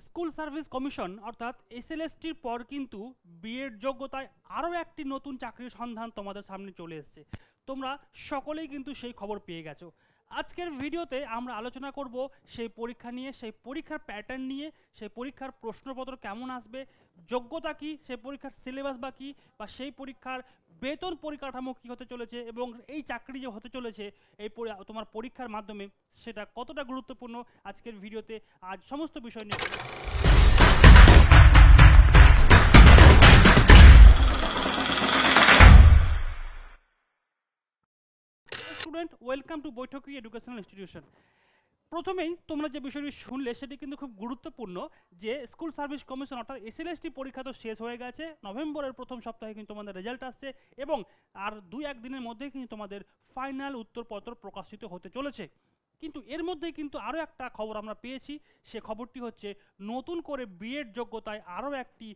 School service commission অর্থাৎ এসএলএসটির পর কিন্তু বিএড যোগ্যতায় আরও একটি নতুন চাকরির সন্ধান তোমাদের সামনে চলে এসেছে। তোমরা সকলেই কিন্তু সেই খবর পেয়ে গেছো। আজকের ভিডিওতে আমরা আলোচনা করব সেই পরীক্ষা নিয়ে, সেই পরীক্ষার প্যাটার্ন নিয়ে, সেই পরীক্ষার প্রশ্নপত্র কেমন আসবে, যোগ্যতা কী, সেই পরীক্ষার সিলেবাস বা কী, বা সেই পরীক্ষার বেতন পরিকাঠামো কী হতে চলেছে, এবং এই চাকরি যে হতে চলেছে এই তোমার পরীক্ষার মাধ্যমে সেটা কতটা গুরুত্বপূর্ণ। আজকের ভিডিওতে আজ সমস্ত বিষয় নিয়ে student, welcome to বৈঠকি educational institution. প্রথমেই তোমরা যে বিষয়টি শুনলে সেটি কিন্তু খুব গুরুত্বপূর্ণ যে স্কুল সার্ভিস কমিশন অর্থাৎ এসএলএসটি পরীক্ষা তো শেষ হয়ে গেছে, নভেম্বরের প্রথম সপ্তাহে কিন্তু তোমাদের রেজাল্ট আসছে এবং আর 2-1 দিনের মধ্যেই কিন্তু তোমাদের ফাইনাল উত্তরপত্র প্রকাশিত হতে চলেছে। কিন্তু এর মধ্যেই কিন্তু আরও একটা খবর আমরা পেয়েছি। সে খবরটি হচ্ছে নতুন করে বিএড যোগ্যতায় আরও একটি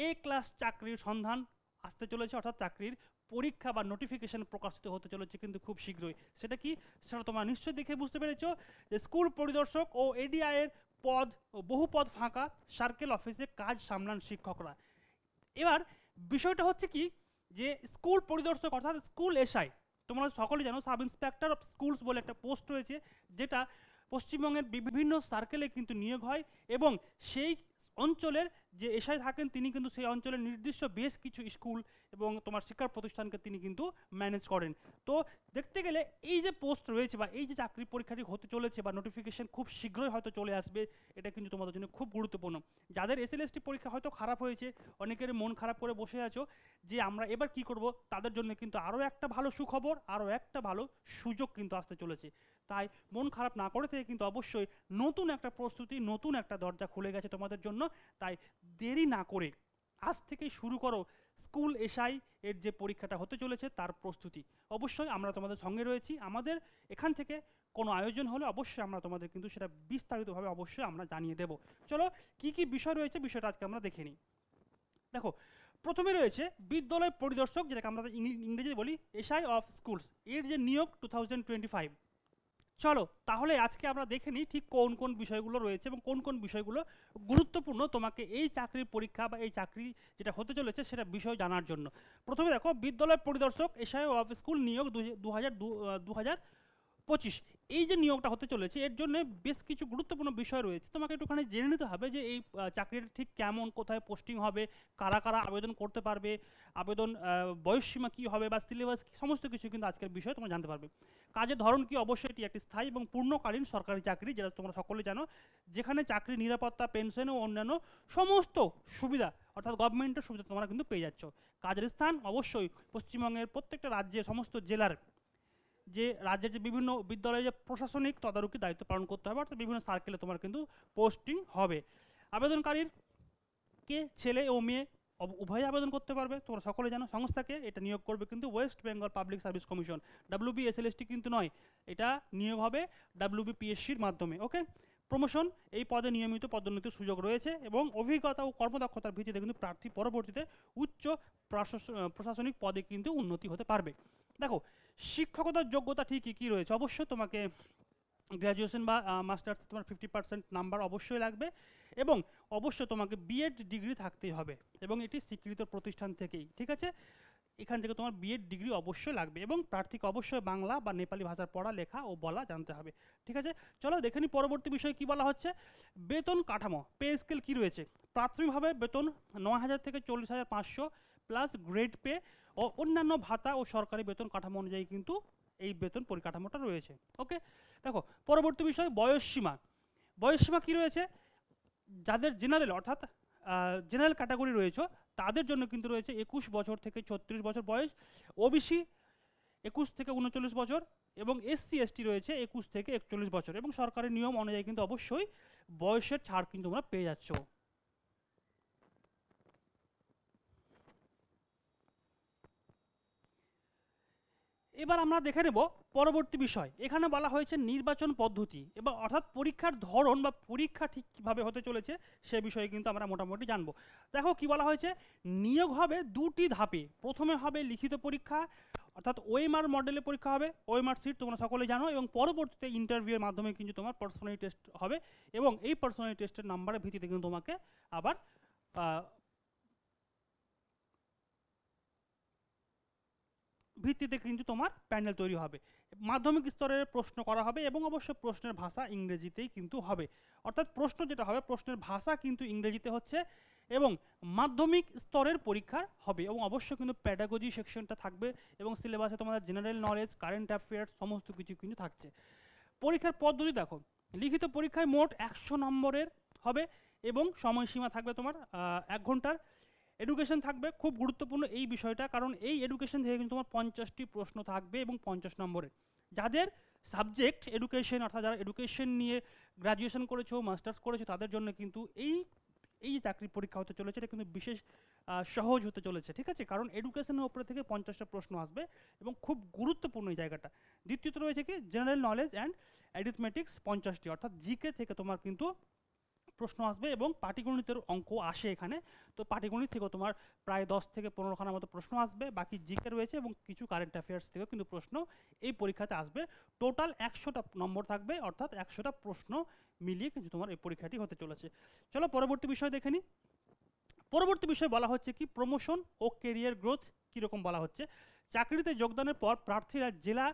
এ ক্লাস চাকরির সন্ধান আসতে চলেছে, অর্থাৎ চাকরির পরীক্ষা বা নোটিফিকেশন প্রকাশিত হতে চলেছে কিন্তু খুব শীঘ্রই। সেটা কি, সেটা তোমরা নিশ্চয়ই দেখে বুঝতে পেরেছো যে স্কুল পরিদর্শক ও এডিআই এর পদ ও বহু পদ ফাঁকা, সার্কেল অফিসে কাজ সামলান শিক্ষকরা। এবার বিষয়টা হচ্ছে কি যে স্কুল পরিদর্শক অর্থাৎ স্কুল এসআই, তোমরা সকলেই জানো সাব ইন্সপেক্টর অফ স্কুলস বলে একটা পোস্ট রয়েছে যেটা পশ্চিমবঙ্গের বিভিন্ন সার্কেলে কিন্তু নিয়োগ হয় এবং সেই অঞ্চলের যে এসআই থাকেন তিনি কিন্তু সেই অঞ্চলের নির্দিষ্ট বেশ কিছু স্কুল এবং তোমার শিক্ষা প্রতিষ্ঠানকে তিনি কিন্তু ম্যানেজ করেন। তো দেখতে গেলে এই যে পোস্ট রয়েছে বা এই যে চাকরি পরীক্ষাটি হতে চলেছে বা নোটিফিকেশন খুব শীঘ্রই হয়তো চলে আসবে, এটা কিন্তু তোমাদের জন্য খুব গুরুত্বপূর্ণ। যাদের এসএলএসটি পরীক্ষা হয়তো খারাপ হয়েছে, অনেকের মন খারাপ করে বসে আছো যে আমরা এবার কি করব, তাদের জন্য কিন্তু আরও একটা ভালো সুখবর, আরও একটা ভালো সুযোগ কিন্তু আসতে চলেছে। তাই মন খারাপ না করে থেকে কিন্তু অবশ্যই নতুন একটা প্রস্তুতি, নতুন একটা দরজা খুলে গেছে তোমাদের জন্য। তাই দেরি না করে আজ থেকেই শুরু করো স্কুল এসআই এর যে পরীক্ষাটা হতে চলেছে তার প্রস্তুতি। অবশ্যই আমরা তোমাদের সঙ্গে রয়েছি। আমাদের এখান থেকে কোনো আয়োজন হলে অবশ্যই আমরা তোমাদের কিন্তু সেটা বিস্তারিতভাবে অবশ্যই আমরা জানিয়ে দেব। চলো কি কি বিষয় রয়েছে বিষয়টা আজকে আমরা দেখে নিই। দেখো, প্রথমে রয়েছে বিদ্যালয় পরিদর্শক, যেটাকে আমরা ইংরেজিতে বলি এসআই অফ স্কুলস, এর যে নিয়োগ 2025। চলো তাহলে আজকে আমরা দেখে নিই ঠিক কোন কোন বিষয়গুলো রয়েছে এবং কোন কোন বিষয়গুলো গুরুত্বপূর্ণ তোমাকে এই চাকরির পরীক্ষা বা এই চাকরি যেটা হতে চলেছে সেটা বিষয় জানার জন্য। প্রথমে দেখো, বিদ্যালয় পরিদর্শক এসআই অফ স্কুল নিয়োগ 2025, এই যে নিয়োগটা হতে চলেছে এর জন্য বেশ কিছু গুরুত্বপূর্ণ বিষয় রয়েছে। তোমাকে একটুখানি জেনে নিতে হবে যে এই চাকরিটা ঠিক কেমন, কোথায় পোস্টিং হবে, কারা কারা আবেদন করতে পারবে, আবেদন বয়সসীমা কী হবে বা সিলেবাস সমস্ত কিছু কিন্তু আজকের বিষয়ে তোমরা জানতে পারবে। কাজের ধরন কি, অবশ্যই এটি একটি স্থায়ী এবং পূর্ণকালীন সরকারি চাকরি, যেটা তোমরা সকলে জানো, যেখানে চাকরি, নিরাপত্তা, পেনশন ও অন্যান্য সমস্ত সুবিধা অর্থাৎ গভর্নমেন্টের সুবিধা তোমরা কিন্তু পেয়ে যাচ্ছ। কাজের স্থান অবশ্যই পশ্চিমবঙ্গের প্রত্যেকটা রাজ্যের সমস্ত জেলার যে রাজ্যের যে বিভিন্ন বিদ্যালয়ে যে প্রশাসনিক তদারকি দায়িত্ব পালন করতে হবে, অর্থাৎ বিভিন্ন সার্কেলে তোমার কিন্তু পোস্টিং হবে। আবেদনকারীর কে ছেলে ও মেয়ে উভয় আবেদন করতে পারবে। তোমরা সকলে জানো সংস্থাকে এটা নিয়োগ করবে কিন্তু West Bengal public service commission, WBSLST কিন্তু নয়, এটা নিয়োগ হবে WBPSCর মাধ্যমে। ওকে, প্রমোশন, এই পদে নিয়মিত পদোন্নতির সুযোগ রয়েছে এবং অভিজ্ঞতা ও কর্মদক্ষতার ভিত্তিতে কিন্তু প্রার্থী পরবর্তীতে উচ্চ প্রশাসনিক পদে কিন্তু উন্নতি হতে পারবে। দেখো, শিক্ষকতার যোগ্যতা ঠিকই কী রয়েছে, অবশ্যই তোমাকে গ্র্যাজুয়েশন বা মাস্টার্স তোমার 50% নাম্বার অবশ্যই লাগবে এবং অবশ্যই তোমাকে বিএড ডিগ্রি থাকতেই হবে এবং এটি স্বীকৃত প্রতিষ্ঠান থেকেই, ঠিক আছে। এখান থেকে তোমার বিএড ডিগ্রি অবশ্যই লাগবে এবং প্রার্থীকে অবশ্যই বাংলা বা নেপালি ভাষার পড়া, লেখা ও বলা জানতে হবে, ঠিক আছে। চলো দেখে নিই পরবর্তী বিষয় কি বলা হচ্ছে। বেতন কাঠামো, পে স্কেল কী রয়েছে। প্রাথমিকভাবে বেতন 9,000 থেকে 40,500 প্লাস গ্রেড পে ও অন্যান্য ভাতা ও সরকারি বেতন কাঠামো অনুযায়ী কিন্তু এই বেতন পরিকাঠামোটা রয়েছে। ওকে, দেখো পরবর্তী বিষয় বয়সসীমা। বয়সসীমা কী রয়েছে, যাদের জেনারেল অর্থাৎ জেনারেল ক্যাটাগরি রয়েছে তাদের জন্য কিন্তু রয়েছে 21 বছর থেকে 36 বছর বয়স, ওবিসি 21 থেকে 39 বছর এবং SC ST রয়েছে 21 থেকে 41 বছর এবং সরকারি নিয়ম অনুযায়ী কিন্তু অবশ্যই বয়সের ছাড় কিন্তু তোমরা পেয়ে যাচ্ছ। এবার আমরা দেখে নেব পরবর্তী বিষয়। এখানে বলা হয়েছে নির্বাচন পদ্ধতি, এবার অর্থাৎ পরীক্ষার ধরন বা পরীক্ষা ঠিক কীভাবে হতে চলেছে সে বিষয়ে কিন্তু আমরা মোটামুটি জানবো। দেখো কি বলা হয়েছে, নিয়োগ হবে দুটি ধাপে। প্রথমে হবে লিখিত পরীক্ষা, অর্থাৎ ওএমআর মডেলে পরীক্ষা হবে, ওএমআর সিট তোমরা সকলে জানো, এবং পরবর্তীতে ইন্টারভিউয়ের মাধ্যমে কিন্তু তোমার পার্সোনালিটি টেস্ট হবে, এবং এই পার্সোনালিটি টেস্টের নাম্বারের ভিত্তিতে কিন্তু তোমাকে আবার ভিত্তিতে কিন্তু তোমার প্যানেল তৈরি হবে। মাধ্যমিক স্তরের প্রশ্ন করা হবে এবং অবশ্য প্রশ্নের ভাষা ইংরেজিতেই কিন্তু হবে, অর্থাৎ প্রশ্ন যেটা হবে প্রশ্নের ভাষা কিন্তু ইংরেজিতে হচ্ছে, এবং মাধ্যমিক স্তরের পরীক্ষা হবে, এবং অবশ্য কিন্তু প্যাডাগজি সেকশনটা থাকবে, এবং সিলেবাসে তোমাদের জেনারেল নলেজ, কারেন্ট অ্যাফেয়ার্স সমস্ত কিছু কিন্তু থাকছে। পরীক্ষার পদ্ধতি দেখো, লিখিত পরীক্ষায় মোট 100 নম্বরের হবে এবং সময়সীমা থাকবে তোমার 1 ঘন্টার। এডুকেশন থাকবে, খুব গুরুত্বপূর্ণ এই বিষয়টা, কারণ এই এডুকেশন থেকে কিন্তু তোমার 50টি প্রশ্ন থাকবে এবং 50 নম্বরের। যাদের সাবজেক্ট এডুকেশন, অর্থাৎ যারা এডুকেশন নিয়ে গ্রাজুয়েশন করেছো, মাস্টার্স করেছো, তাদের জন্য কিন্তু এই যে চাকরির পরীক্ষা হতে চলেছে এটা কিন্তু বিশেষ সহজ হতে চলেছে, ঠিক আছে, কারণ এডুকেশনের উপরে থেকে 50টা প্রশ্ন আসবে এবং খুব গুরুত্বপূর্ণ এই জায়গাটা। দ্বিতীয়ত রয়েছে কি জেনারেল নলেজ অ্যান্ড অ্যারিথমেটিক্স 50টি, অর্থাৎ জিকে থেকে তোমার কিন্তু প্রশ্ন আসবে, এবং পাটিগণিতের অঙ্ক আসে এখানে, তো পাটিগণিত থেকেও তোমার প্রায় 10 থেকে 15খানার মতো প্রশ্ন আসবে, বাকি জিকে রয়েছে এবং কিছু কারেন্ট অ্যাফেয়ার্স থেকেও কিন্তু প্রশ্ন এই পরীক্ষাতে আসবে। টোটাল 100টা নম্বর থাকবে, অর্থাৎ 100টা প্রশ্ন মিলিয়ে কিন্তু তোমার এই পরীক্ষাটি হতে চলেছে। চলো পরবর্তী বিষয় দেখে নিই। পরবর্তী বিষয় বলা হচ্ছে কি প্রমোশন ও কেরিয়ার গ্রোথ কীরকম বলা হচ্ছে। চাকরিতে যোগদানের পর প্রার্থীরা জেলা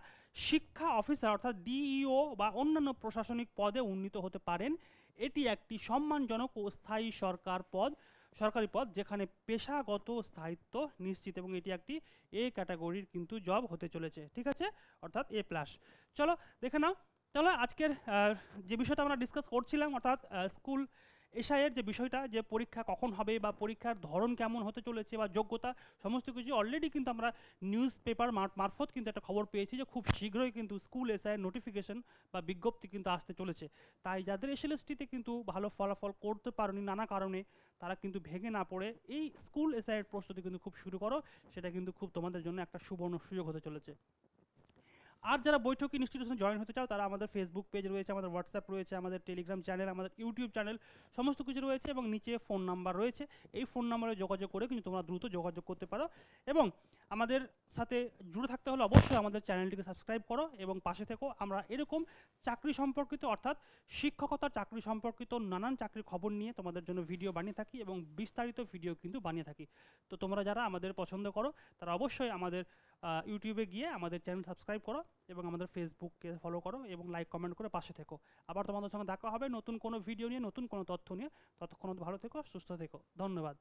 শিক্ষা অফিসার অর্থাৎ ডিইও বা অন্যান্য প্রশাসনিক পদে উন্নীত হতে পারেন। এটি একটি সম্মানজনক ও স্থায়ী সরকারি পদ যেখানে পেশাগত স্থায়িত্ব নিশ্চিত, এবং এটি একটি এ ক্যাটাগরির কিন্তু জব হতে চলেছে, ঠিক আছে, অর্থাৎ A+। চলো দেখে নাও। চলো আজকের যে বিষয়টা আমরা ডিসকাস করছিলাম, অর্থাৎ স্কুল এসআইয়ের যে বিষয়টা, যে পরীক্ষা কখন হবে বা পরীক্ষার ধরন কেমন হতে চলেছে বা যোগ্যতা সমস্ত কিছু অলরেডি কিন্তু আমরা নিউজ পেপার মারফত কিন্তু একটা খবর পেয়েছি যে খুব শীঘ্রই কিন্তু স্কুল এসআইয়ের নোটিফিকেশন বা বিজ্ঞপ্তি কিন্তু আসতে চলেছে। তাই যাদের এসএলএসটিতে কিন্তু ভালো ফলাফল করতে পারেনি নানা কারণে, তারা কিন্তু ভেঙে না পড়ে এই স্কুল এসআইয়ের প্রস্তুতি কিন্তু খুব শুরু করো, সেটা কিন্তু খুব তোমাদের জন্য একটা সুবর্ণ সুযোগ হতে চলেছে। আর যারা বৈঠক ইনস্টিটিউশনে জয়েন হতে চাও তারা আমাদের ফেসবুক পেজ রয়েছে, আমাদের হোয়াটসঅ্যাপ রয়েছে, আমাদের টেলিগ্রাম চ্যানেল, আমাদের ইউটিউব চ্যানেল সমস্ত কিছু রয়েছে, এবং নিচে ফোন নাম্বার রয়েছে। এই ফোন নাম্বারে যোগাযোগ করে কিন্তু তোমরা দ্রুত যোগাযোগ করতে পারো, এবং আমাদের সাথে জুড়ে থাকতে হলে অবশ্যই আমাদের চ্যানেলটিকে সাবস্ক্রাইব করো এবং পাশে থেকো। আমরা এরকম চাকরি সম্পর্কিত, অর্থাৎ শিক্ষকতার চাকরি সম্পর্কিত নানান চাকরির খবর নিয়ে তোমাদের জন্য ভিডিও বানিয়ে থাকি এবং বিস্তারিত ভিডিও কিন্তু বানিয়ে থাকি। তো তোমরা যারা আমাদের পছন্দ করো তারা অবশ্যই আমাদের ইউটিউবে গিয়ে আমাদের চ্যানেল সাবস্ক্রাইব করো এবং আমাদের ফেসবুককে ফলো করো এবং লাইক কমেন্ট করে পাশে থেকো। আবার তোমাদের সঙ্গে দেখা হবে নতুন কোনো ভিডিও নিয়ে, নতুন কোনো তথ্য নিয়ে। ততক্ষণ ভালো থেকো, সুস্থ থেকো, ধন্যবাদ।